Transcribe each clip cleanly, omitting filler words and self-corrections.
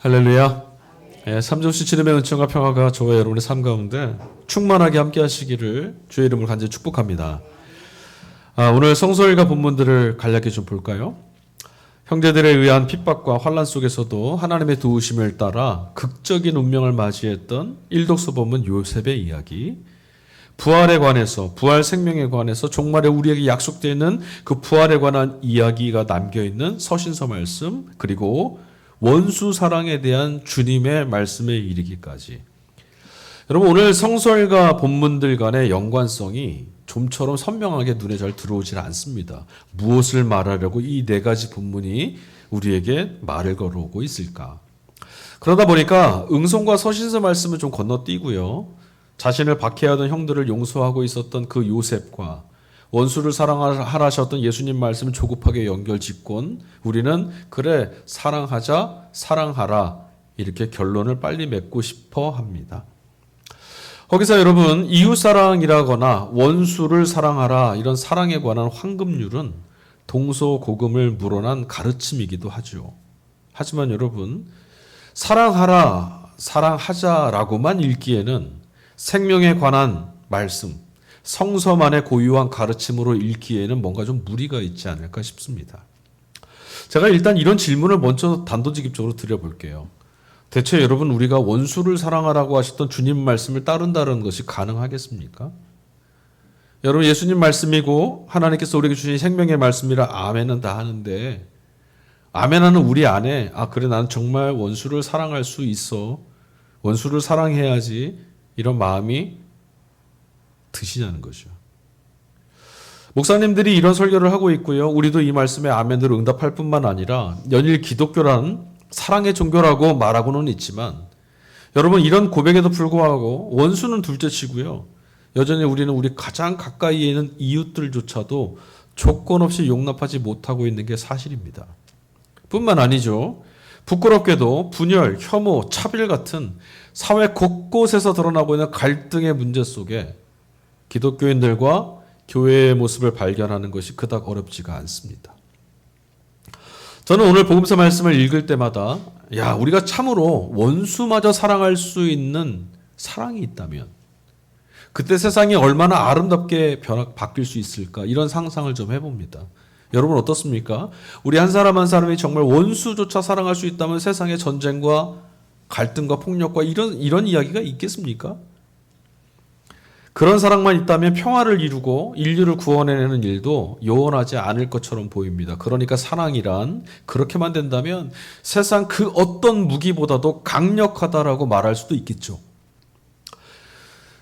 할렐루야. 삼정시 주님의 은총과 평화가 저와 여러분의 삶 가운데 충만하게 함께 하시기를 주의 이름으로 간절히 축복합니다. 오늘 성서일과 본문들을 간략히 좀 볼까요? 형제들에 의한 핍박과 환난 속에서도 하나님의 도우심을 따라 극적인 운명을 맞이했던 일독서 본문 요셉의 이야기, 부활에 관해서, 부활 생명에 관해서 종말에 우리에게 약속되어 있는 그 부활에 관한 이야기가 남겨있는 서신서 말씀, 그리고 원수 사랑에 대한 주님의 말씀에 이르기까지. 여러분, 오늘 성서일과 본문들 간의 연관성이 좀처럼 선명하게 눈에 잘 들어오질 않습니다. 무엇을 말하려고 이 네 가지 본문이 우리에게 말을 걸어오고 있을까? 그러다 보니까 응송과 서신서 말씀은 좀 건너뛰고요. 자신을 박해하던 형들을 용서하고 있었던 그 요셉과 원수를 사랑하라셨던 예수님 말씀을 조급하게 연결짓곤 우리는 그래 사랑하자 사랑하라 이렇게 결론을 빨리 맺고 싶어 합니다. 거기서 여러분 이웃사랑이라거나 원수를 사랑하라 이런 사랑에 관한 황금률은 동서고금을 물어난 가르침이기도 하죠. 하지만 여러분 사랑하라 사랑하자라고만 읽기에는 생명에 관한 말씀 성서만의 고유한 가르침으로 읽기에는 뭔가 좀 무리가 있지 않을까 싶습니다. 제가 일단 이런 질문을 먼저 단도직입적으로 드려볼게요. 대체 여러분 우리가 원수를 사랑하라고 하셨던 주님 말씀을 따른다는 것이 가능하겠습니까? 여러분 예수님 말씀이고 하나님께서 우리에게 주신 생명의 말씀이라 아멘은 다 하는데 아멘하는 우리 안에 그래 나는 정말 원수를 사랑할 수 있어. 원수를 사랑해야지 이런 마음이 드시냐는 거죠. 목사님들이 이런 설교를 하고 있고요. 우리도 이 말씀에 아멘으로 응답할 뿐만 아니라 연일 기독교란 사랑의 종교라고 말하고는 있지만 여러분 이런 고백에도 불구하고 원수는 둘째치고요. 여전히 우리는 우리 가장 가까이에 있는 이웃들조차도 조건 없이 용납하지 못하고 있는 게 사실입니다. 뿐만 아니죠. 부끄럽게도 분열, 혐오, 차별 같은 사회 곳곳에서 드러나고 있는 갈등의 문제 속에 기독교인들과 교회의 모습을 발견하는 것이 그닥 어렵지가 않습니다. 저는 오늘 복음서 말씀을 읽을 때마다 우리가 참으로 원수마저 사랑할 수 있는 사랑이 있다면 그때 세상이 얼마나 아름답게 바뀔 수 있을까 이런 상상을 좀 해봅니다. 여러분 어떻습니까? 우리 한 사람 한 사람이 정말 원수조차 사랑할 수 있다면 세상의 전쟁과 갈등과 폭력과 이런 이야기가 있겠습니까? 그런 사랑만 있다면 평화를 이루고 인류를 구원해내는 일도 요원하지 않을 것처럼 보입니다. 그러니까 사랑이란 그렇게만 된다면 세상 그 어떤 무기보다도 강력하다라고 말할 수도 있겠죠.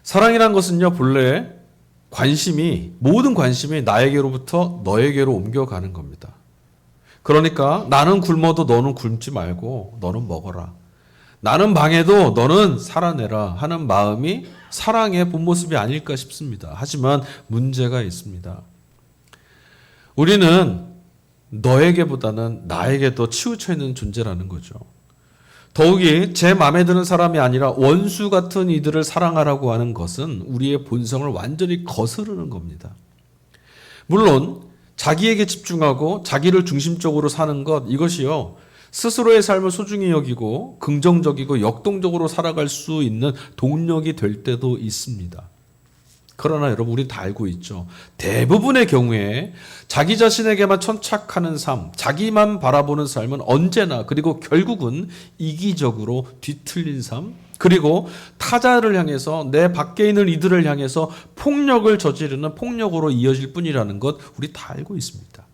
사랑이란 것은요, 본래 모든 관심이 나에게로부터 너에게로 옮겨가는 겁니다. 그러니까 나는 굶어도 너는 굶지 말고 너는 먹어라. 나는 방해도 너는 살아내라 하는 마음이 사랑의 본 모습이 아닐까 싶습니다. 하지만 문제가 있습니다. 우리는 너에게보다는 나에게 더 치우쳐 있는 존재라는 거죠. 더욱이 제 마음에 드는 사람이 아니라 원수 같은 이들을 사랑하라고 하는 것은 우리의 본성을 완전히 거스르는 겁니다. 물론 자기에게 집중하고 자기를 중심적으로 사는 것 이것이요. 스스로의 삶을 소중히 여기고 긍정적이고 역동적으로 살아갈 수 있는 동력이 될 때도 있습니다. 그러나 여러분 우리는 다 알고 있죠. 대부분의 경우에 자기 자신에게만 천착하는 삶, 자기만 바라보는 삶은 언제나 그리고 결국은 이기적으로 뒤틀린 삶, 그리고 타자를 향해서 내 밖에 있는 이들을 향해서 폭력을 저지르는 폭력으로 이어질 뿐이라는 것 우리 다 알고 있습니다.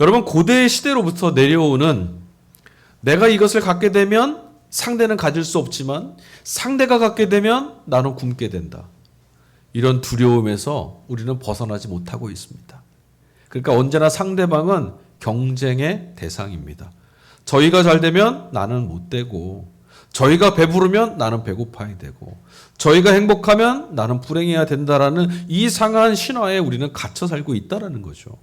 여러분 고대 시대로부터 내려오는 내가 이것을 갖게 되면 상대는 가질 수 없지만 상대가 갖게 되면 나는 굶게 된다. 이런 두려움에서 우리는 벗어나지 못하고 있습니다. 그러니까 언제나 상대방은 경쟁의 대상입니다. 저희가 잘 되면 나는 못 되고 저희가 배부르면 나는 배고파야 되고 저희가 행복하면 나는 불행해야 된다라는 이상한 신화에 우리는 갇혀 살고 있다는 거죠.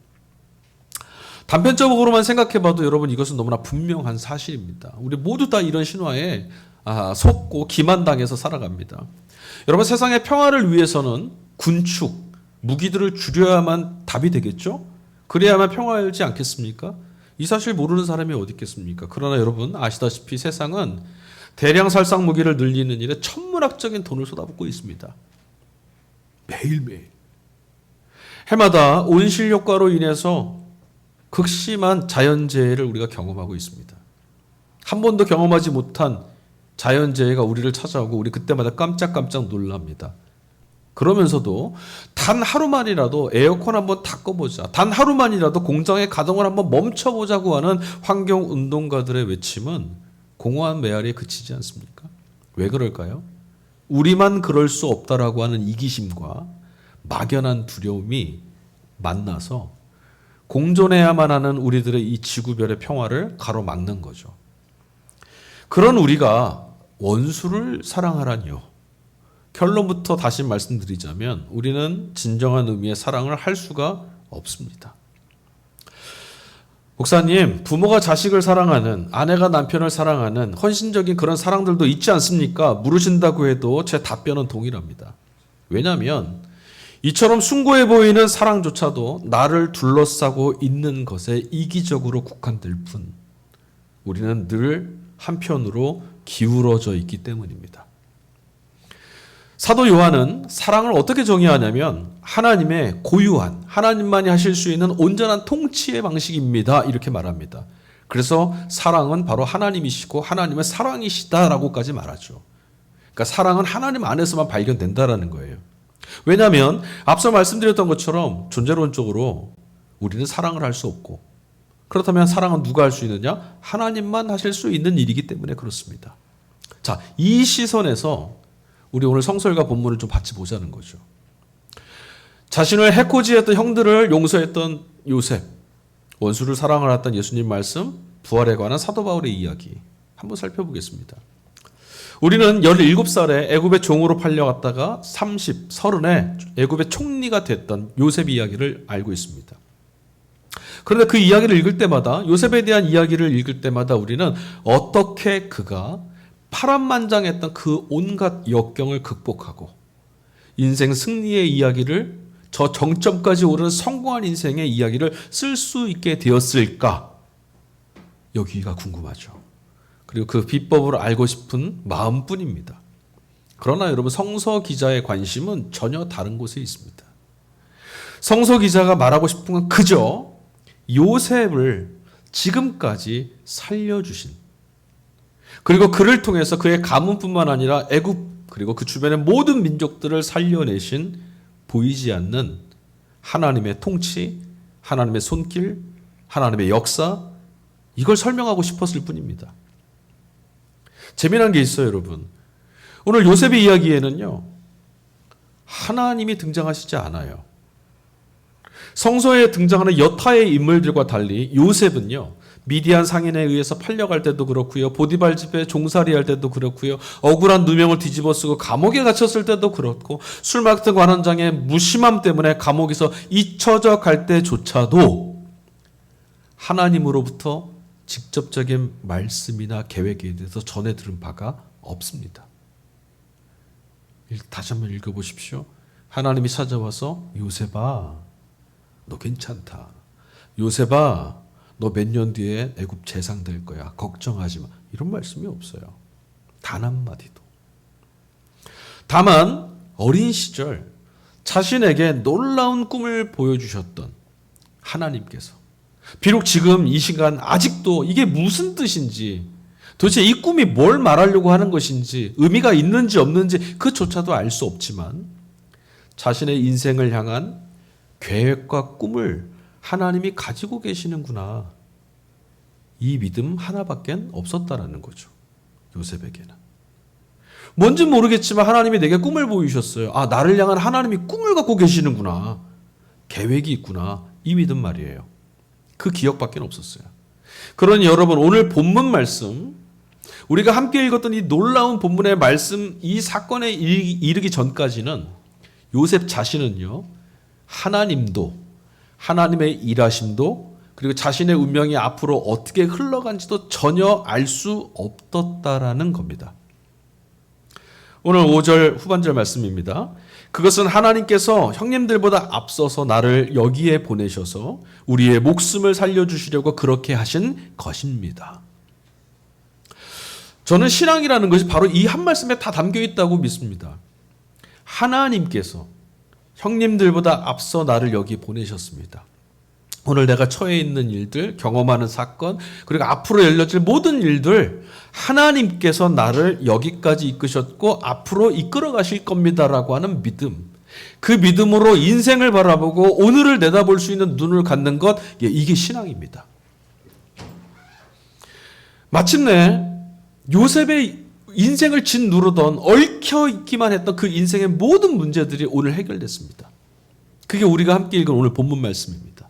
단편적으로만 생각해봐도 여러분 이것은 너무나 분명한 사실입니다. 우리 모두 다 이런 신화에 속고 기만당해서 살아갑니다. 여러분 세상의 평화를 위해서는 군축, 무기들을 줄여야만 답이 되겠죠? 그래야만 평화이지 않겠습니까? 이 사실 모르는 사람이 어디 있겠습니까? 그러나 여러분 아시다시피 세상은 대량 살상 무기를 늘리는 일에 천문학적인 돈을 쏟아붓고 있습니다. 매일매일. 해마다 온실 효과로 인해서 극심한 자연재해를 우리가 경험하고 있습니다. 한 번도 경험하지 못한 자연재해가 우리를 찾아오고 우리 그때마다 깜짝깜짝 놀랍니다. 그러면서도 단 하루만이라도 에어컨 한번 다 꺼보자. 단 하루만이라도 공장의 가동을 한번 멈춰보자고 하는 환경운동가들의 외침은 공허한 메아리에 그치지 않습니까? 왜 그럴까요? 우리만 그럴 수 없다라고 하는 이기심과 막연한 두려움이 만나서 공존해야만 하는 우리들의 이 지구별의 평화를 가로막는 거죠. 그런 우리가 원수를 사랑하라니요. 결론부터 다시 말씀드리자면 우리는 진정한 의미의 사랑을 할 수가 없습니다. 목사님, 부모가 자식을 사랑하는, 아내가 남편을 사랑하는 헌신적인 그런 사랑들도 있지 않습니까? 물으신다고 해도 제 답변은 동일합니다. 왜냐하면 이처럼 숭고해 보이는 사랑조차도 나를 둘러싸고 있는 것에 이기적으로 국한될 뿐 우리는 늘 한편으로 기울어져 있기 때문입니다. 사도 요한은 사랑을 어떻게 정의하냐면 하나님의 고유한, 하나님만이 하실 수 있는 온전한 통치의 방식입니다. 이렇게 말합니다. 그래서 사랑은 바로 하나님이시고 하나님의 사랑이시다라고까지 말하죠. 그러니까 사랑은 하나님 안에서만 발견된다라는 거예요. 왜냐하면 앞서 말씀드렸던 것처럼 존재론적으로 우리는 사랑을 할 수 없고 그렇다면 사랑은 누가 할 수 있느냐? 하나님만 하실 수 있는 일이기 때문에 그렇습니다. 자, 이 시선에서 우리 오늘 성서일과 본문을 좀 같이 보자는 거죠. 자신을 해코지했던 형들을 용서했던 요셉, 원수를 사랑하였던 예수님 말씀, 부활에 관한 사도 바울의 이야기 한번 살펴보겠습니다. 우리는 17살에 애굽의 종으로 팔려갔다가 30, 30에 애굽의 총리가 됐던 요셉 이야기를 알고 있습니다. 그런데 그 이야기를 읽을 때마다 요셉에 대한 이야기를 읽을 때마다 우리는 어떻게 그가 파란만장했던 그 온갖 역경을 극복하고 인생 승리의 이야기를 저 정점까지 오르는 성공한 인생의 이야기를 쓸 수 있게 되었을까? 여기가 궁금하죠. 그리고 그 비법을 알고 싶은 마음뿐입니다. 그러나 여러분 성서 기자의 관심은 전혀 다른 곳에 있습니다. 성서 기자가 말하고 싶은 건 그저 요셉을 지금까지 살려주신 그리고 그를 통해서 그의 가문뿐만 아니라 애굽 그리고 그 주변의 모든 민족들을 살려내신 보이지 않는 하나님의 통치, 하나님의 손길, 하나님의 역사 이걸 설명하고 싶었을 뿐입니다. 재미난 게 있어요, 여러분. 오늘 요셉의 이야기에는요. 하나님이 등장하시지 않아요. 성서에 등장하는 여타의 인물들과 달리 요셉은요. 미디안 상인에 의해서 팔려갈 때도 그렇고요. 보디발 집에 종살이할 때도 그렇고요. 억울한 누명을 뒤집어 쓰고 감옥에 갇혔을 때도 그렇고 술 맡은 관원장의 무심함 때문에 감옥에서 잊혀져 갈 때조차도 하나님으로부터 직접적인 말씀이나 계획에 대해서 전해 들은 바가 없습니다. 다시 한번 읽어보십시오. 하나님이 찾아와서 요셉아 너 괜찮다. 요셉아 너 몇 년 뒤에 애굽 재상 될 거야. 걱정하지 마. 이런 말씀이 없어요. 단 한마디도. 다만 어린 시절 자신에게 놀라운 꿈을 보여주셨던 하나님께서 비록 지금 이 시간 아직도 이게 무슨 뜻인지 도대체 이 꿈이 뭘 말하려고 하는 것인지 의미가 있는지 없는지 그조차도 알 수 없지만 자신의 인생을 향한 계획과 꿈을 하나님이 가지고 계시는구나. 이 믿음 하나밖에 없었다라는 거죠. 요셉에게는. 뭔지 모르겠지만 하나님이 내게 꿈을 보이셨어요. 아, 나를 향한 하나님이 꿈을 갖고 계시는구나. 계획이 있구나. 이 믿음 말이에요. 그 기억밖에 없었어요. 그러니 여러분 오늘 본문 말씀 우리가 함께 읽었던 이 놀라운 본문의 말씀 이 사건에 이르기 전까지는 요셉 자신은요. 하나님도 하나님의 일하심도 그리고 자신의 운명이 앞으로 어떻게 흘러간지도 전혀 알 수 없었다라는 겁니다. 오늘 5절 후반절 말씀입니다. 그것은 하나님께서 형님들보다 앞서서 나를 여기에 보내셔서 우리의 목숨을 살려주시려고 그렇게 하신 것입니다. 저는 신앙이라는 것이 바로 이 한 말씀에 다 담겨 있다고 믿습니다. 하나님께서 형님들보다 앞서 나를 여기 보내셨습니다. 오늘 내가 처해 있는 일들, 경험하는 사건, 그리고 앞으로 열려질 모든 일들, 하나님께서 나를 여기까지 이끄셨고 앞으로 이끌어 가실 겁니다라고 하는 믿음. 그 믿음으로 인생을 바라보고 오늘을 내다볼 수 있는 눈을 갖는 것, 이게 신앙입니다. 마침내 요셉의 인생을 짓누르던 얽혀 있기만 했던 그 인생의 모든 문제들이 오늘 해결됐습니다. 그게 우리가 함께 읽은 오늘 본문 말씀입니다.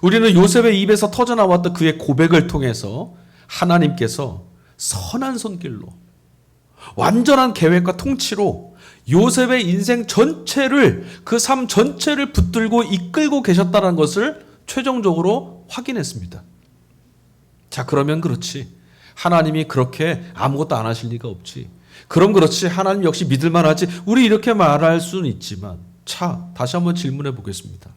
우리는 요셉의 입에서 터져나왔던 그의 고백을 통해서 하나님께서 선한 손길로 완전한 계획과 통치로 요셉의 인생 전체를, 그 삶 전체를 붙들고 이끌고 계셨다는 것을 최종적으로 확인했습니다. 자, 그러면 그렇지. 하나님이 그렇게 아무것도 안 하실 리가 없지. 그럼 그렇지. 하나님 역시 믿을만 하지. 우리 이렇게 말할 수는 있지만, 다시 한번 질문해 보겠습니다.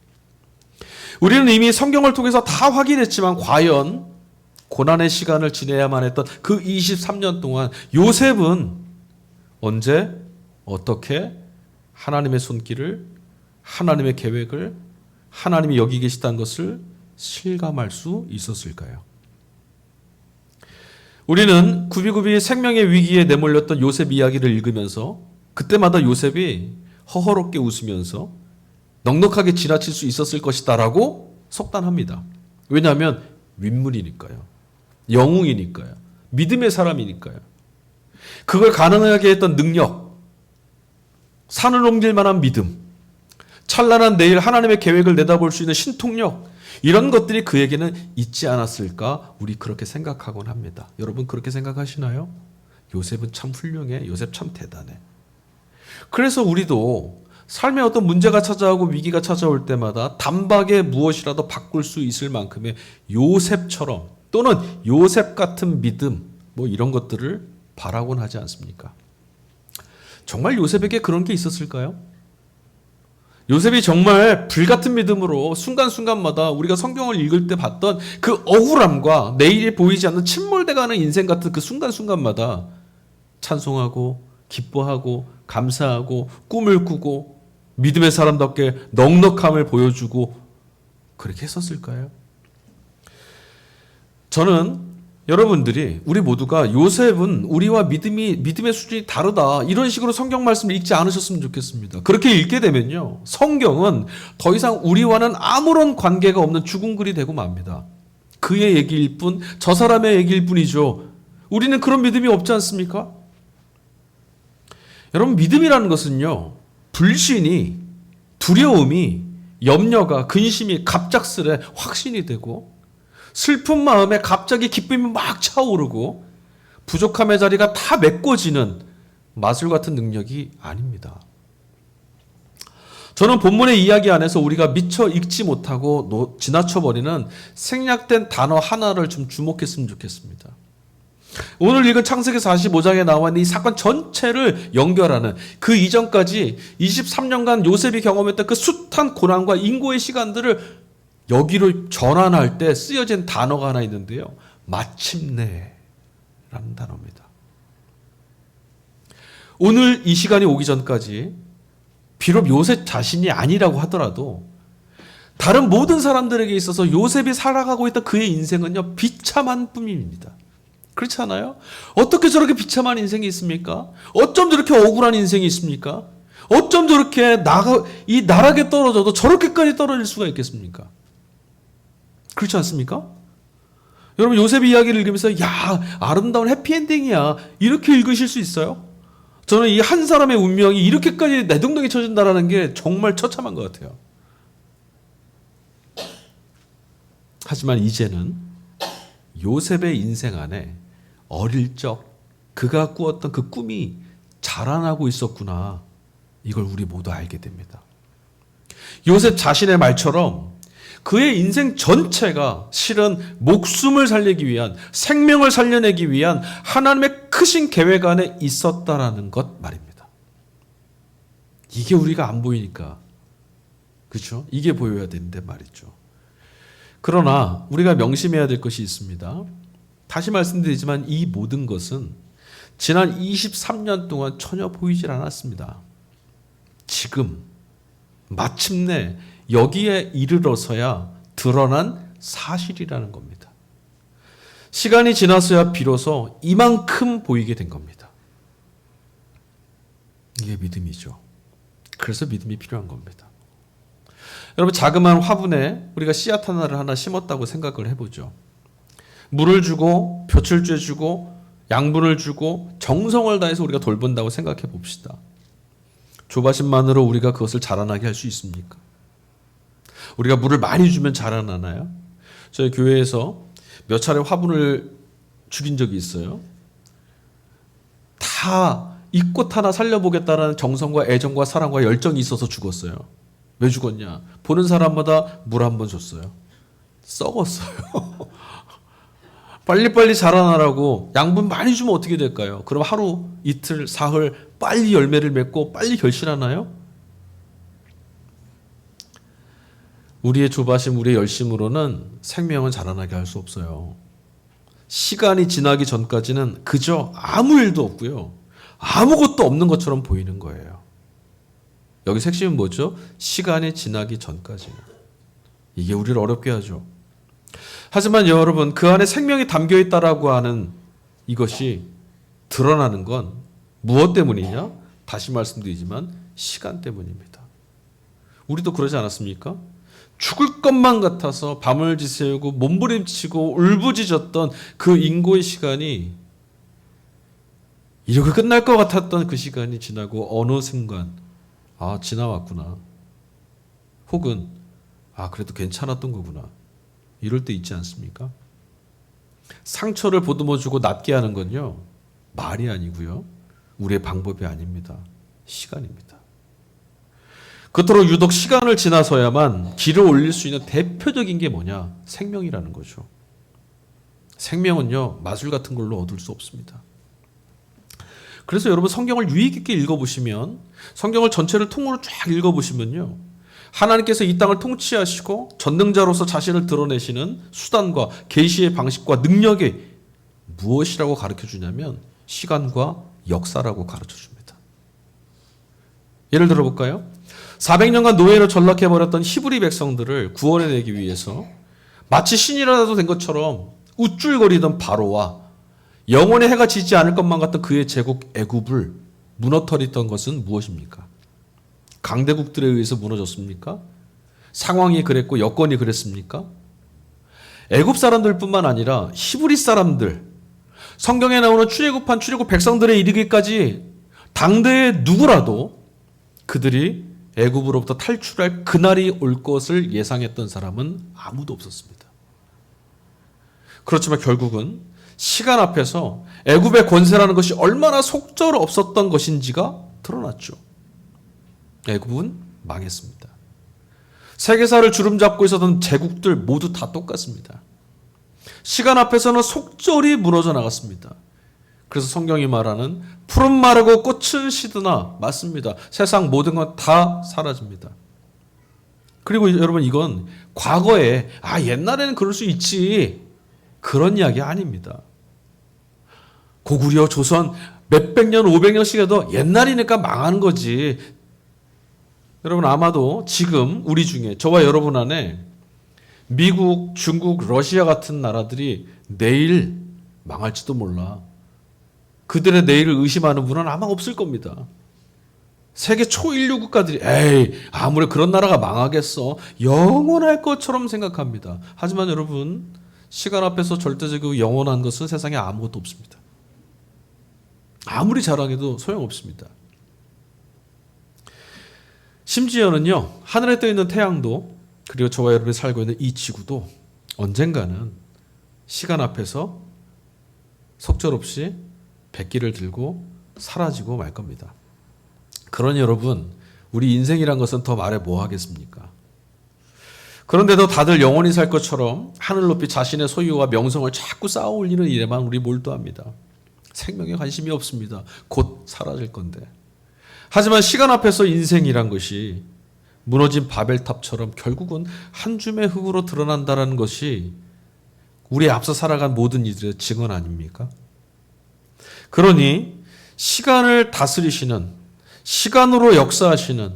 우리는 이미 성경을 통해서 다 확인했지만 과연 고난의 시간을 지내야만 했던 그 23년 동안 요셉은 언제 어떻게 하나님의 손길을, 하나님의 계획을, 하나님이 여기 계시다는 것을 실감할 수 있었을까요? 우리는 굽이굽이 생명의 위기에 내몰렸던 요셉 이야기를 읽으면서 그때마다 요셉이 허허롭게 웃으면서 넉넉하게 지나칠 수 있었을 것이다라고 속단합니다. 왜냐하면 윗물이니까요. 영웅이니까요. 믿음의 사람이니까요. 그걸 가능하게 했던 능력, 산을 옮길 만한 믿음, 찬란한 내일 하나님의 계획을 내다볼 수 있는 신통력, 이런 것들이 그에게는 있지 않았을까 우리 그렇게 생각하곤 합니다. 여러분 그렇게 생각하시나요? 요셉은 참 훌륭해. 요셉 참 대단해. 그래서 우리도 삶에 어떤 문제가 찾아오고 위기가 찾아올 때마다 단박에 무엇이라도 바꿀 수 있을 만큼의 요셉처럼 또는 요셉 같은 믿음 이런 것들을 바라곤 하지 않습니까? 정말 요셉에게 그런 게 있었을까요? 요셉이 정말 불같은 믿음으로 순간순간마다 우리가 성경을 읽을 때 봤던 그 억울함과 내일이 보이지 않는 침몰돼가는 인생 같은 그 순간순간마다 찬송하고 기뻐하고 감사하고 꿈을 꾸고 믿음의 사람답게 넉넉함을 보여주고 그렇게 했었을까요? 저는 여러분들이 우리 모두가 요셉은 우리와 믿음의 수준이 다르다 이런 식으로 성경 말씀을 읽지 않으셨으면 좋겠습니다. 그렇게 읽게 되면요 성경은 더 이상 우리와는 아무런 관계가 없는 죽은 글이 되고 맙니다. 그의 얘기일 뿐, 저 사람의 얘기일 뿐이죠. 우리는 그런 믿음이 없지 않습니까? 여러분 믿음이라는 것은요 불신이, 두려움이, 염려가, 근심이 갑작스레 확신이 되고 슬픈 마음에 갑자기 기쁨이 막 차오르고 부족함의 자리가 다 메꿔지는 마술 같은 능력이 아닙니다. 저는 본문의 이야기 안에서 우리가 미처 읽지 못하고 지나쳐버리는 생략된 단어 하나를 좀 주목했으면 좋겠습니다. 오늘 읽은 창세기 45장에 나와 있는 이 사건 전체를 연결하는 그 이전까지 23년간 요셉이 경험했던 그 숱한 고난과 인고의 시간들을 여기로 전환할 때 쓰여진 단어가 하나 있는데요. 마침내라는 단어입니다. 오늘 이 시간이 오기 전까지 비록 요셉 자신이 아니라고 하더라도 다른 모든 사람들에게 있어서 요셉이 살아가고 있던 그의 인생은요 비참한 뿐입니다. 그렇지 않아요? 어떻게 저렇게 비참한 인생이 있습니까? 어쩜 저렇게 억울한 인생이 있습니까? 어쩜 저렇게 이 나락에 떨어져도 저렇게까지 떨어질 수가 있겠습니까? 그렇지 않습니까? 여러분 요셉의 이야기를 읽으면서 야 아름다운 해피엔딩이야 이렇게 읽으실 수 있어요? 저는 이 한 사람의 운명이 이렇게까지 내동댕이 쳐진다는 게 정말 처참한 것 같아요. 하지만 이제는 요셉의 인생 안에 어릴 적 그가 꾸었던 그 꿈이 자라나고 있었구나. 이걸 우리 모두 알게 됩니다. 요셉 자신의 말처럼 그의 인생 전체가 실은 목숨을 살리기 위한, 생명을 살려내기 위한 하나님의 크신 계획 안에 있었다라는 것 말입니다. 이게 우리가 안 보이니까. 그렇죠? 이게 보여야 되는데 말이죠. 그러나 우리가 명심해야 될 것이 있습니다. 다시 말씀드리지만 이 모든 것은 지난 23년 동안 전혀 보이질 않았습니다. 지금 마침내 여기에 이르러서야 드러난 사실이라는 겁니다. 시간이 지나서야 비로소 이만큼 보이게 된 겁니다. 이게 믿음이죠. 그래서 믿음이 필요한 겁니다. 여러분, 자그마한 화분에 우리가 씨앗 하나를 하나 심었다고 생각을 해보죠. 물을 주고 볕을 쬐주고 양분을 주고 정성을 다해서 우리가 돌본다고 생각해 봅시다. 조바심만으로 우리가 그것을 자라나게 할 수 있습니까? 우리가 물을 많이 주면 자라나나요? 저희 교회에서 몇 차례 화분을 죽인 적이 있어요. 다 이 꽃 하나 살려보겠다는 정성과 애정과 사랑과 열정이 있어서 죽었어요. 왜 죽었냐? 보는 사람마다 물 한 번 줬어요. 썩었어요. 빨리빨리 자라나라고 양분 많이 주면 어떻게 될까요? 그럼 하루, 이틀, 사흘 빨리 열매를 맺고 빨리 결실하나요? 우리의 조바심, 우리의 열심으로는 생명은 자라나게 할 수 없어요. 시간이 지나기 전까지는 그저 아무 일도 없고요. 아무것도 없는 것처럼 보이는 거예요. 여기서 핵심은 뭐죠? 시간이 지나기 전까지는. 이게 우리를 어렵게 하죠. 하지만 여러분, 그 안에 생명이 담겨 있다라고 하는 이것이 드러나는 건 무엇 때문이냐? 다시 말씀드리지만 시간 때문입니다. 우리도 그러지 않았습니까? 죽을 것만 같아서 밤을 지새우고 몸부림치고 울부짖었던 그 인고의 시간이 이렇게 끝날 것 같았던 그 시간이 지나고 어느 순간 지나왔구나. 혹은 그래도 괜찮았던 거구나. 이럴 때 있지 않습니까? 상처를 보듬어주고 낫게 하는 건요, 말이 아니고요, 우리의 방법이 아닙니다. 시간입니다. 그토록 유독 시간을 지나서야만 길을 올릴 수 있는 대표적인 게 뭐냐? 생명이라는 거죠. 생명은요, 마술 같은 걸로 얻을 수 없습니다. 그래서 여러분, 성경을 유익 있게 읽어보시면, 성경을 전체를 통으로 쫙 읽어보시면요, 하나님께서 이 땅을 통치하시고 전능자로서 자신을 드러내시는 수단과 계시의 방식과 능력이 무엇이라고 가르쳐주냐면 시간과 역사라고 가르쳐줍니다. 예를 들어볼까요? 400년간 노예로 전락해버렸던 히브리 백성들을 구원해내기 위해서 마치 신이라도 된 것처럼 우쭐거리던 바로와 영원의 해가 지지 않을 것만 같던 그의 제국 애굽을 무너뜨렸던 것은 무엇입니까? 강대국들에 의해서 무너졌습니까? 상황이 그랬고 여건이 그랬습니까? 애굽 사람들뿐만 아니라 히브리 사람들, 성경에 나오는 출애굽한 출애굽 백성들에 이르기까지 당대의 누구라도 그들이 애굽으로부터 탈출할 그날이 올 것을 예상했던 사람은 아무도 없었습니다. 그렇지만 결국은 시간 앞에서 애굽의 권세라는 것이 얼마나 속절없었던 것인지가 드러났죠. 애굽은 망했습니다. 세계사를 주름잡고 있었던 제국들 모두 다 똑같습니다. 시간 앞에서는 속절이 무너져 나갔습니다. 그래서 성경이 말하는 푸른 마르고 꽃은 시드나, 맞습니다. 세상 모든 건 다 사라집니다. 그리고 여러분, 이건 과거에 옛날에는 그럴 수 있지, 그런 이야기 아닙니다. 고구려, 조선 몇백 년, 500년씩 해도 옛날이니까 망하는 거지. 여러분, 아마도 지금 우리 중에 저와 여러분 안에 미국, 중국, 러시아 같은 나라들이 내일 망할지도 몰라. 그들의 내일을 의심하는 분은 아마 없을 겁니다. 세계 초인류 국가들이 아무리 그런 나라가 망하겠어, 영원할 것처럼 생각합니다. 하지만 여러분, 시간 앞에서 절대적이고 영원한 것은 세상에 아무것도 없습니다. 아무리 자랑해도 소용없습니다. 심지어는요, 하늘에 떠 있는 태양도, 그리고 저와 여러분이 살고 있는 이 지구도 언젠가는 시간 앞에서 속절없이 백기를 들고 사라지고 말 겁니다. 그러니 여러분, 우리 인생이란 것은 더 말해 뭐 하겠습니까? 그런데도 다들 영원히 살 것처럼 하늘 높이 자신의 소유와 명성을 자꾸 쌓아 올리는 일에만 우리 몰두합니다. 생명에 관심이 없습니다. 곧 사라질 건데. 하지만 시간 앞에서 인생이란 것이 무너진 바벨탑처럼 결국은 한 줌의 흙으로 드러난다는 것이 우리 앞서 살아간 모든 이들의 증언 아닙니까? 그러니 시간을 다스리시는, 시간으로 역사하시는,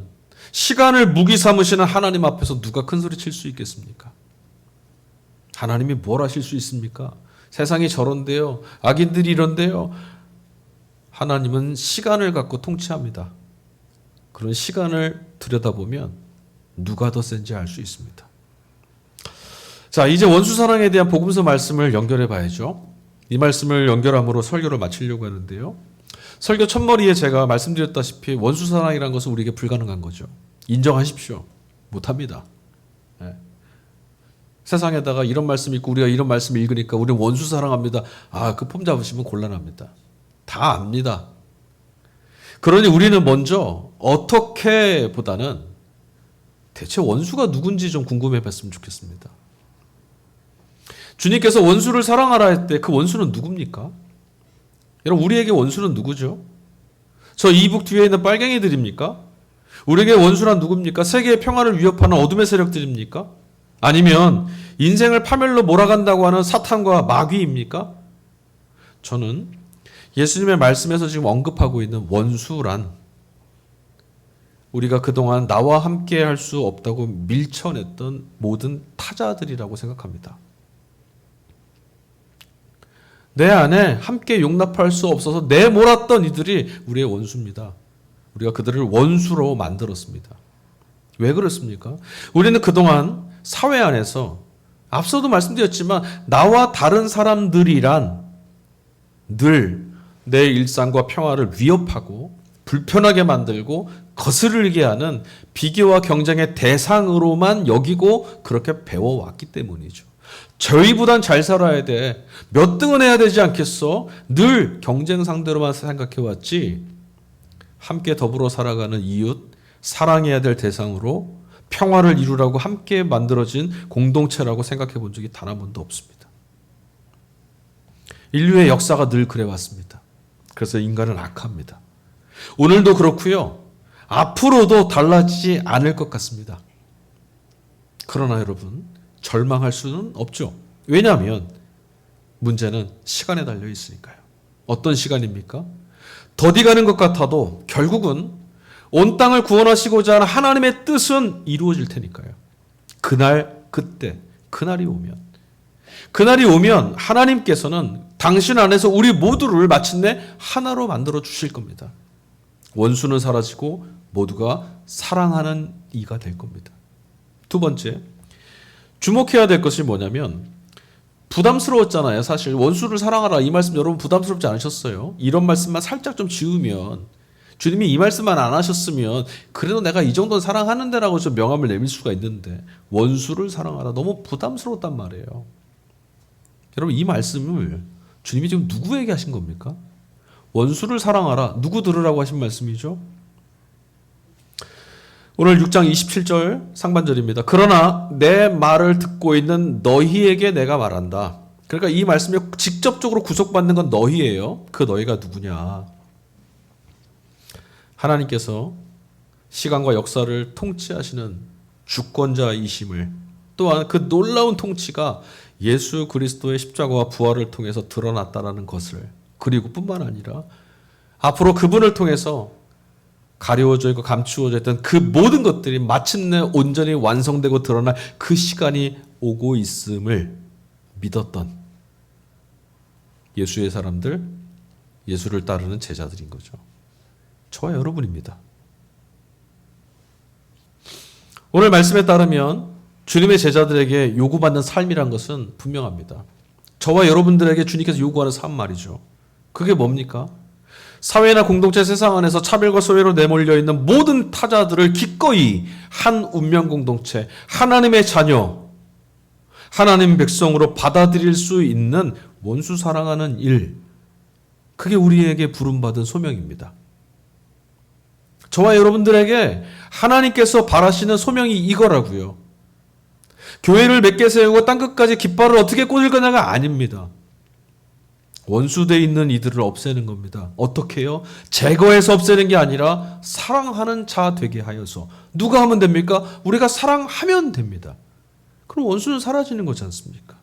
시간을 무기 삼으시는 하나님 앞에서 누가 큰 소리 칠 수 있겠습니까? 하나님이 뭘 하실 수 있습니까? 세상이 저런데요. 악인들이 이런데요. 하나님은 시간을 갖고 통치합니다. 그런 시간을 들여다보면 누가 더 센지 알 수 있습니다. 자, 이제 원수사랑에 대한 복음서 말씀을 연결해 봐야죠. 이 말씀을 연결함으로 설교를 마치려고 하는데요. 설교 첫머리에 제가 말씀드렸다시피 원수사랑이라는 것은 우리에게 불가능한 거죠. 인정하십시오. 못합니다. 네. 세상에다가 이런 말씀 있고 우리가 이런 말씀 읽으니까 우리는 원수 사랑합니다. 그 폼 잡으시면 곤란합니다. 다 압니다. 그러니 우리는 먼저 어떻게 보다는 대체 원수가 누군지 좀 궁금해 봤으면 좋겠습니다. 주님께서 원수를 사랑하라 할 때 그 원수는 누굽니까? 여러분, 우리에게 원수는 누구죠? 저 이북 뒤에 있는 빨갱이들입니까? 우리에게 원수란 누굽니까? 세계의 평화를 위협하는 어둠의 세력들입니까? 아니면 인생을 파멸로 몰아간다고 하는 사탄과 마귀입니까? 저는 예수님의 말씀에서 지금 언급하고 있는 원수란 우리가 그동안 나와 함께 할 수 없다고 밀쳐냈던 모든 타자들이라고 생각합니다. 내 안에 함께 용납할 수 없어서 내몰았던 이들이 우리의 원수입니다. 우리가 그들을 원수로 만들었습니다. 왜 그렇습니까? 우리는 그동안 사회 안에서 앞서도 말씀드렸지만 나와 다른 사람들이란 늘 내 일상과 평화를 위협하고 불편하게 만들고 거스르게 하는 비교와 경쟁의 대상으로만 여기고 그렇게 배워왔기 때문이죠. 저희보단 잘 살아야 돼. 몇 등은 해야 되지 않겠어? 늘 경쟁 상대로만 생각해왔지. 함께 더불어 살아가는 이웃, 사랑해야 될 대상으로 평화를 이루라고 함께 만들어진 공동체라고 생각해 본 적이 단 한 번도 없습니다. 인류의 역사가 늘 그래왔습니다. 그래서 인간은 악합니다. 오늘도 그렇고요. 앞으로도 달라지지 않을 것 같습니다. 그러나 여러분, 절망할 수는 없죠. 왜냐하면 문제는 시간에 달려 있으니까요. 어떤 시간입니까? 더디 가는 것 같아도 결국은 온 땅을 구원하시고자 하는 하나님의 뜻은 이루어질 테니까요. 그날, 그때, 그날이 오면 하나님께서는 당신 안에서 우리 모두를 마침내 하나로 만들어 주실 겁니다. 원수는 사라지고 모두가 사랑하는 이가 될 겁니다. 두 번째, 주목해야 될 것이 뭐냐면 부담스러웠잖아요. 사실 원수를 사랑하라 이 말씀 여러분 부담스럽지 않으셨어요? 이런 말씀만 살짝 좀 지우면 주님이 이 말씀만 안 하셨으면 그래도 내가 이 정도는 사랑하는데 라고 좀 명함을 내밀 수가 있는데 원수를 사랑하라 너무 부담스러웠단 말이에요. 여러분 이 말씀을 주님이 지금 누구에게 하신 겁니까? 원수를 사랑하라 누구 들으라고 하신 말씀이죠? 오늘 6장 27절 상반절입니다. 그러나 내 말을 듣고 있는 너희에게 내가 말한다. 그러니까 이 말씀에 직접적으로 구속받는 건 너희예요. 그 너희가 누구냐? 하나님께서 시간과 역사를 통치하시는 주권자이심을 또한 그 놀라운 통치가 예수 그리스도의 십자가와 부활을 통해서 드러났다라는 것을 그리고 뿐만 아니라 앞으로 그분을 통해서 가려워져 있고 감추어져 있던 그 모든 것들이 마침내 온전히 완성되고 드러날 그 시간이 오고 있음을 믿었던 예수의 사람들, 예수를 따르는 제자들인 거죠. 저와 여러분입니다. 오늘 말씀에 따르면 주님의 제자들에게 요구받는 삶이란 것은 분명합니다. 저와 여러분들에게 주님께서 요구하는 삶 말이죠. 그게 뭡니까? 사회나 공동체 세상 안에서 차별과 소외로 내몰려 있는 모든 타자들을 기꺼이 한 운명 공동체, 하나님의 자녀, 하나님 백성으로 받아들일 수 있는 원수 사랑하는 일, 그게 우리에게 부름받은 소명입니다. 저와 여러분들에게 하나님께서 바라시는 소명이 이거라고요. 교회를 몇 개 세우고 땅끝까지 깃발을 어떻게 꽂을 거냐가 아닙니다. 원수되어 있는 이들을 없애는 겁니다. 어떻게 해요? 제거해서 없애는 게 아니라 사랑하는 자 되게 하여서. 누가 하면 됩니까? 우리가 사랑하면 됩니다. 그럼 원수는 사라지는 거지 않습니까?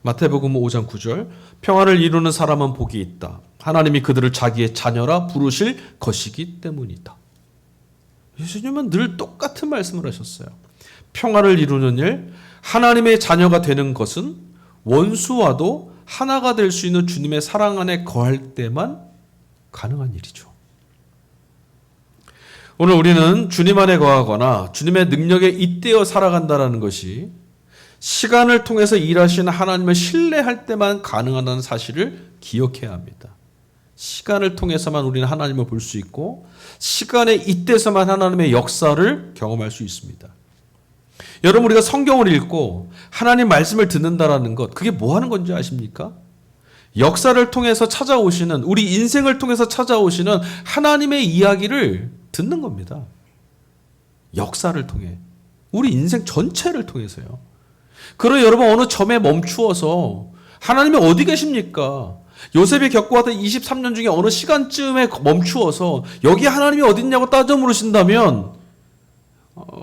마태복음 5장 9절, 평화를 이루는 사람은 복이 있다. 하나님이 그들을 자기의 자녀라 부르실 것이기 때문이다. 예수님은 늘 똑같은 말씀을 하셨어요. 평화를 이루는 일, 하나님의 자녀가 되는 것은 원수와도 하나가 될 수 있는 주님의 사랑 안에 거할 때만 가능한 일이죠. 오늘 우리는 주님 안에 거하거나 주님의 능력에 잇대어 살아간다는 것이 시간을 통해서 일하시는 하나님을 신뢰할 때만 가능하다는 사실을 기억해야 합니다. 시간을 통해서만 우리는 하나님을 볼 수 있고 시간에 잇대서만 하나님의 역사를 경험할 수 있습니다. 여러분, 우리가 성경을 읽고 하나님 말씀을 듣는다라는 것, 그게 뭐 하는 건지 아십니까? 역사를 통해서 찾아오시는, 우리 인생을 통해서 찾아오시는 하나님의 이야기를 듣는 겁니다. 역사를 통해, 우리 인생 전체를 통해서요. 그러나 여러분, 어느 점에 멈추어서 하나님이 어디 계십니까? 요셉이 겪어왔던 23년 중에 어느 시간쯤에 멈추어서 여기 하나님이 어디 있냐고 따져 물으신다면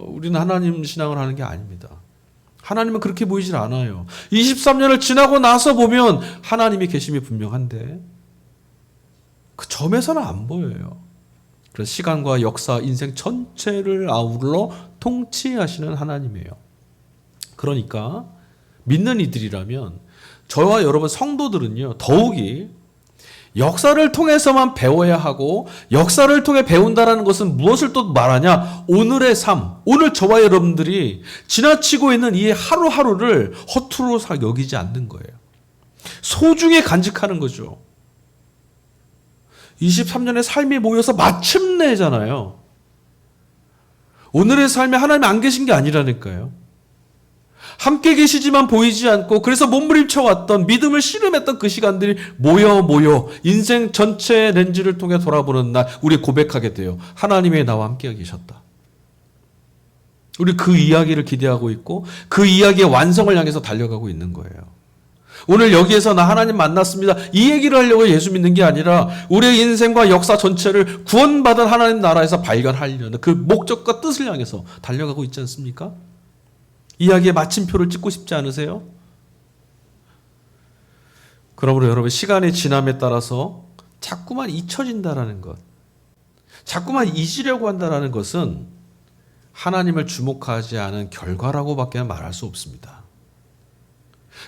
우리는 하나님 신앙을 하는 게 아닙니다. 하나님은 그렇게 보이질 않아요. 23년을 지나고 나서 보면 하나님이 계심이 분명한데 그 점에서는 안 보여요. 그래서 시간과 역사, 인생 전체를 아울러 통치하시는 하나님이에요. 그러니까 믿는 이들이라면, 저와 여러분 성도들은요, 더욱이 역사를 통해서만 배워야 하고, 역사를 통해 배운다는 것은 무엇을 또 말하냐? 오늘의 삶, 오늘 저와 여러분들이 지나치고 있는 이 하루하루를 허투루 여기지 않는 거예요. 소중히 간직하는 거죠. 23년의 삶이 모여서 마침내잖아요. 오늘의 삶에 하나님 안 계신 게 아니라니까요. 함께 계시지만 보이지 않고, 그래서 몸부림쳐왔던, 믿음을 씨름했던 그 시간들이 모여 인생 전체 렌즈를 통해 돌아보는 날 우리 고백하게 돼요. 하나님의 나와 함께 계셨다. 우리 그 이야기를 기대하고 있고 그 이야기의 완성을 향해서 달려가고 있는 거예요. 오늘 여기에서 나 하나님 만났습니다, 이 얘기를 하려고 예수 믿는 게 아니라 우리의 인생과 역사 전체를 구원받은 하나님 나라에서 발견하려는 그 목적과 뜻을 향해서 달려가고 있지 않습니까? 이야기의 마침표를 찍고 싶지 않으세요? 그러므로 여러분, 시간의 지남에 따라서 자꾸만 잊혀진다라는 것, 자꾸만 잊으려고 한다는 것은 하나님을 주목하지 않은 결과라고밖에 말할 수 없습니다.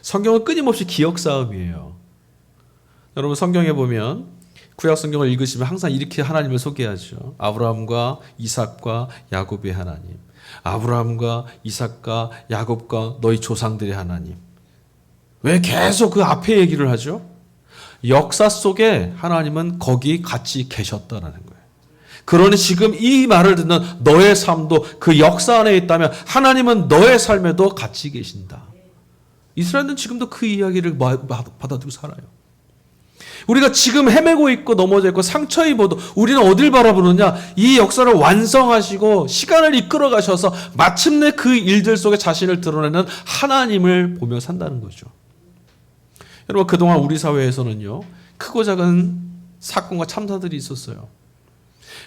성경은 끊임없이 기억 싸움이에요. 여러분, 성경에 보면, 구약 성경을 읽으시면 항상 이렇게 하나님을 소개하죠. 아브라함과 이삭과 야곱의 하나님, 아브라함과 이삭과 야곱과 너희 조상들의 하나님. 왜 계속 그 앞에 얘기를 하죠? 역사 속에 하나님은 거기 같이 계셨다라는 거예요. 그러니 지금 이 말을 듣는 너의 삶도 그 역사 안에 있다면 하나님은 너의 삶에도 같이 계신다. 이스라엘은 지금도 그 이야기를 받아들이고 살아요. 우리가 지금 헤매고 있고 넘어져 있고 상처 입어도 우리는 어딜 바라보느냐? 이 역사를 완성하시고 시간을 이끌어 가셔서 마침내 그 일들 속에 자신을 드러내는 하나님을 보며 산다는 거죠. 여러분, 그동안 우리 사회에서는요, 크고 작은 사건과 참사들이 있었어요.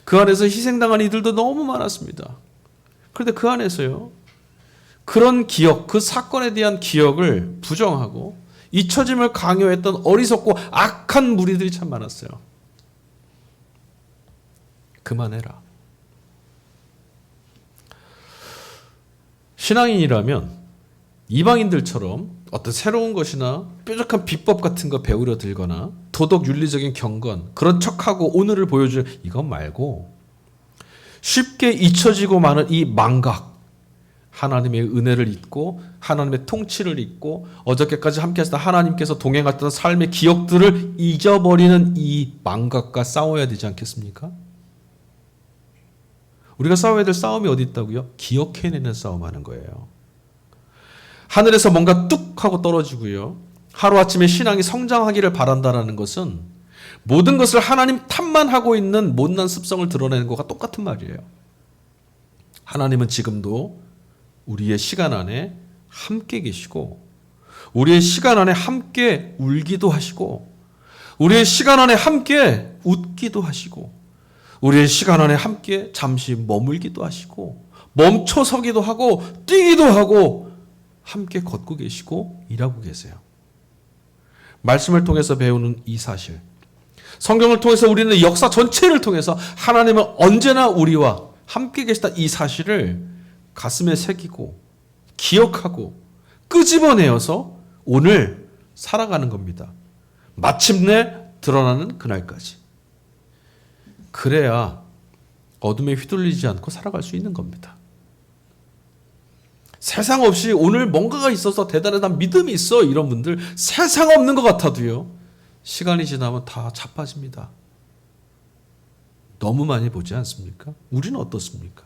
그 안에서 희생당한 이들도 너무 많았습니다. 그런데 그 안에서요, 그런 기억, 그 사건에 대한 기억을 부정하고 잊혀짐을 강요했던 어리석고 악한 무리들이 참 많았어요. 그만해라. 신앙인이라면 이방인들처럼 어떤 새로운 것이나 뾰족한 비법 같은 거 배우려 들거나 도덕 윤리적인 경건, 그런 척하고 오늘을 보여줄 이것 말고 쉽게 잊혀지고 마는 이 망각, 하나님의 은혜를 잊고 하나님의 통치를 잊고 어저께까지 함께 하셨던 하나님께서 동행하셨던 삶의 기억들을 잊어버리는 이 망각과 싸워야 되지 않겠습니까? 우리가 싸워야 될 싸움이 어디 있다고요? 기억해내는 싸움하는 거예요. 하늘에서 뭔가 뚝 하고 떨어지고요, 하루아침에 신앙이 성장하기를 바란다는 것은 모든 것을 하나님 탓만 하고 있는 못난 습성을 드러내는 것과 똑같은 말이에요. 하나님은 지금도 우리의 시간 안에 함께 계시고 우리의 시간 안에 함께 울기도 하시고, 우리의 시간 안에 함께 웃기도 하시고, 우리의 시간 안에 함께 잠시 머물기도 하시고, 멈춰서기도 하고, 뛰기도 하고, 함께 걷고 계시고 일하고 계세요. 말씀을 통해서 배우는 이 사실, 성경을 통해서 우리는 역사 전체를 통해서 하나님은 언제나 우리와 함께 계시다, 이 사실을 가슴에 새기고 기억하고 끄집어내어서 오늘 살아가는 겁니다. 마침내 드러나는 그날까지. 그래야 어둠에 휘둘리지 않고 살아갈 수 있는 겁니다. 세상 없이 오늘 뭔가가 있어서 대단한 믿음이 있어, 이런 분들 세상 없는 것 같아도요, 시간이 지나면 다 자빠집니다. 너무 많이 보지 않습니까? 우리는 어떻습니까?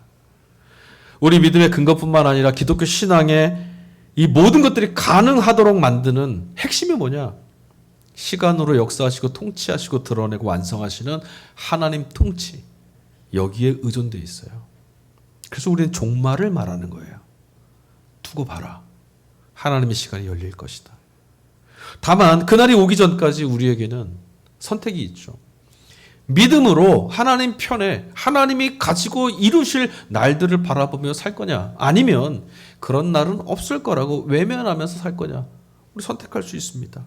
우리 믿음의 근거뿐만 아니라 기독교 신앙의 이 모든 것들이 가능하도록 만드는 핵심이 뭐냐? 시간으로 역사하시고 통치하시고 드러내고 완성하시는 하나님 통치, 여기에 의존되어 있어요. 그래서 우리는 종말을 말하는 거예요. 두고 봐라. 하나님의 시간이 열릴 것이다. 다만 그날이 오기 전까지 우리에게는 선택이 있죠. 믿음으로 하나님 편에 하나님이 가지고 이루실 날들을 바라보며 살 거냐, 아니면 그런 날은 없을 거라고 외면하면서 살 거냐, 우리 선택할 수 있습니다.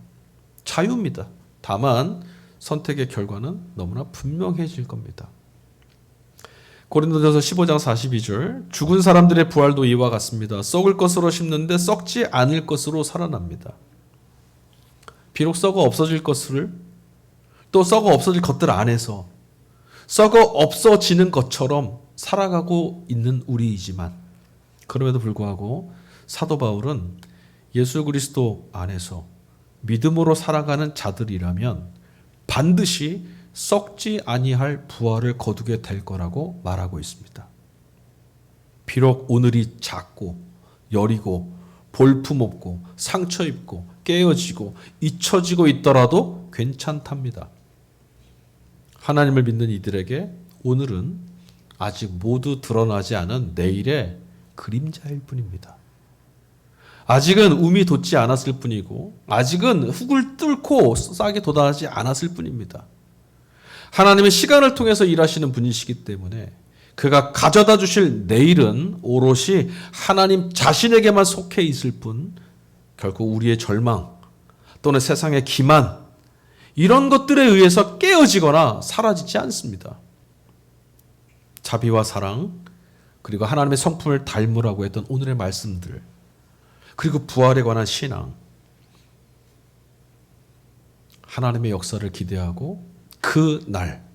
자유입니다. 다만 선택의 결과는 너무나 분명해질 겁니다. 고린도전서 15장 42절, 죽은 사람들의 부활도 이와 같습니다. 썩을 것으로 심는데 썩지 않을 것으로 살아납니다. 비록 썩어 없어질 것을, 또 썩어 없어질 것들 안에서 썩어 없어지는 것처럼 살아가고 있는 우리이지만, 그럼에도 불구하고 사도 바울은 예수 그리스도 안에서 믿음으로 살아가는 자들이라면 반드시 썩지 아니할 부활을 거두게 될 거라고 말하고 있습니다. 비록 오늘이 작고 여리고 볼품없고 상처 입고 깨어지고 잊혀지고 있더라도 괜찮답니다. 하나님을 믿는 이들에게 오늘은 아직 모두 드러나지 않은 내일의 그림자일 뿐입니다. 아직은 움이 돋지 않았을 뿐이고, 아직은 흙을 뚫고 싹이 돋아나지 않았을 뿐입니다. 하나님은 시간을 통해서 일하시는 분이시기 때문에 그가 가져다 주실 내일은 오롯이 하나님 자신에게만 속해 있을 뿐, 결코 우리의 절망 또는 세상의 기만, 이런 것들에 의해서 깨어지거나 사라지지 않습니다. 자비와 사랑, 그리고 하나님의 성품을 닮으라고 했던 오늘의 말씀들, 그리고 부활에 관한 신앙, 하나님의 역사를 기대하고 그 날,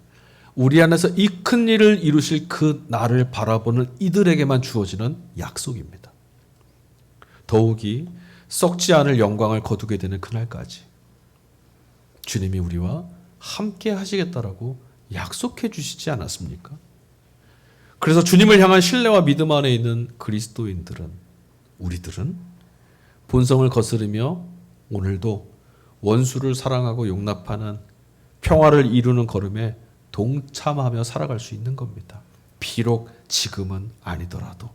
우리 안에서 이 큰 일을 이루실 그 날을 바라보는 이들에게만 주어지는 약속입니다. 더욱이 썩지 않을 영광을 거두게 되는 그날까지 주님이 우리와 함께 하시겠다라고 약속해 주시지 않았습니까? 그래서 주님을 향한 신뢰와 믿음 안에 있는 그리스도인들은, 우리들은 본성을 거스르며 오늘도 원수를 사랑하고 용납하는 평화를 이루는 걸음에 동참하며 살아갈 수 있는 겁니다. 비록 지금은 아니더라도.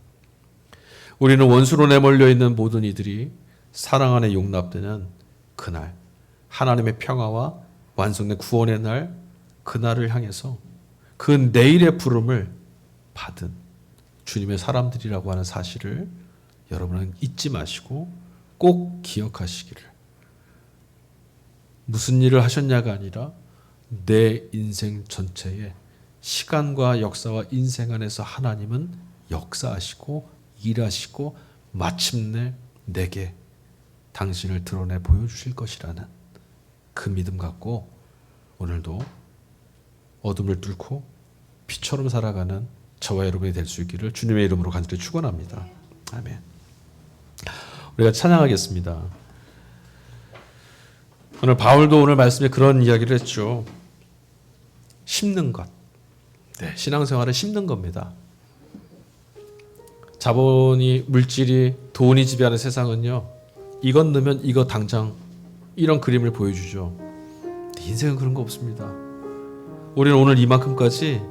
우리는 원수로 내몰려 있는 모든 이들이 사랑 안에 용납되는 그날, 하나님의 평화와 완성된 구원의 날, 그날을 향해서 그 내일의 부름을 받은 주님의 사람들이라고 하는 사실을 여러분은 잊지 마시고 꼭 기억하시기를. 무슨 일을 하셨냐가 아니라 내 인생 전체에 시간과 역사와 인생 안에서 하나님은 역사하시고 일하시고 마침내 내게 당신을 드러내 보여주실 것이라는 그 믿음 갖고 오늘도 어둠을 뚫고 빛처럼 살아가는 저와 여러분이 될 수 있기를 주님의 이름으로 간절히 축원합니다. 아멘. 우리가 찬양하겠습니다. 오늘 바울도 오늘 말씀에 그런 이야기를 했죠. 심는 것. 네, 신앙생활은 심는 겁니다. 자본이, 물질이, 돈이 지배하는 세상은요, 이것 넣으면 이거 당장, 이런 그림을 보여주죠. 인생은 그런 거 없습니다. 우리는 오늘 이만큼까지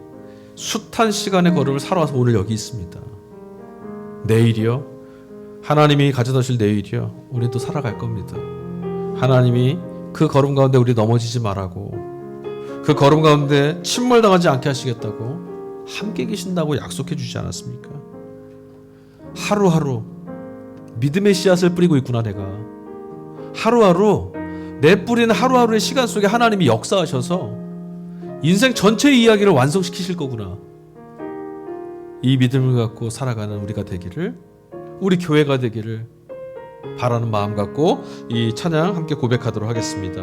숱한 시간의 걸음을 살아와서 오늘 여기 있습니다. 내일이요, 하나님이 가져다 줄 내일이요, 우리 또 살아갈 겁니다. 하나님이 그 걸음 가운데 우리 넘어지지 말라고, 그 걸음 가운데 침몰당하지 않게 하시겠다고 함께 계신다고 약속해 주지 않았습니까? 하루하루 믿음의 씨앗을 뿌리고 있구나. 내가 하루하루, 내 뿌리는 하루하루의 시간 속에 하나님이 역사하셔서 인생 전체의 이야기를 완성시키실 거구나. 이 믿음을 갖고 살아가는 우리가 되기를, 우리 교회가 되기를 바라는 마음 갖고 이 찬양 함께 고백하도록 하겠습니다.